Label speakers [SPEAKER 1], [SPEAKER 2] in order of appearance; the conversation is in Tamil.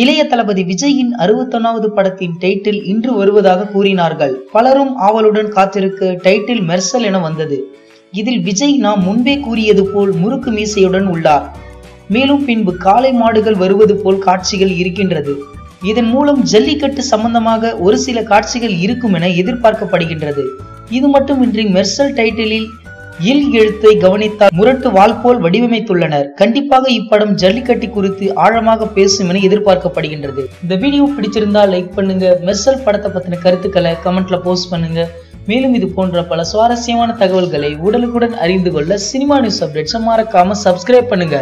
[SPEAKER 1] இளைய தளபதி விஜயின் 61வது படத்தின் டைட்டில் இன்று வருவதாக கூறினார்கள். பலரும் ஆவலுடன் காத்திருக்க டைட்டில் மெர்சல் என வந்தது. இதில் விஜய் நாம் முன்பே கூறியது போல் முறுக்கு மீசையுடன் உள்ளார். மேலும் பின்பு காளை மாடுகள் வருவது போல் காட்சிகள் இருக்கின்றது. இதன் மூலம் ஜல்லிக்கட்டு சம்பந்தமாக ஒரு சில காட்சிகள் இருக்கும் என எதிர்பார்க்கப்படுகின்றது. இது மட்டுமின்றி மெர்சல் டைட்டிலில் இல் எழுத்தை கவனித்தால் முரட்டு வாள் போல் வடிவமைத்துள்ளனர். கண்டிப்பாக இப்படம் ஜல்லிக்கட்டு குறித்து ஆழமாக பேசும் என எதிர்பார்க்கப்படுகின்றது. இந்த வீடியோ பிடிச்சிருந்தா லைக் பண்ணுங்க. மெர்சல் படத்தை பத்தின கருத்துக்களை கமெண்ட்ல போஸ்ட் பண்ணுங்க. மேலும் இது போன்ற பல சுவாரஸ்யமான தகவல்களை உடனுக்குடன் அறிந்து கொள்ள சினிமா நியூஸ் அப்டேட்ஸ் மறக்காம சப்ஸ்கிரைப் பண்ணுங்க.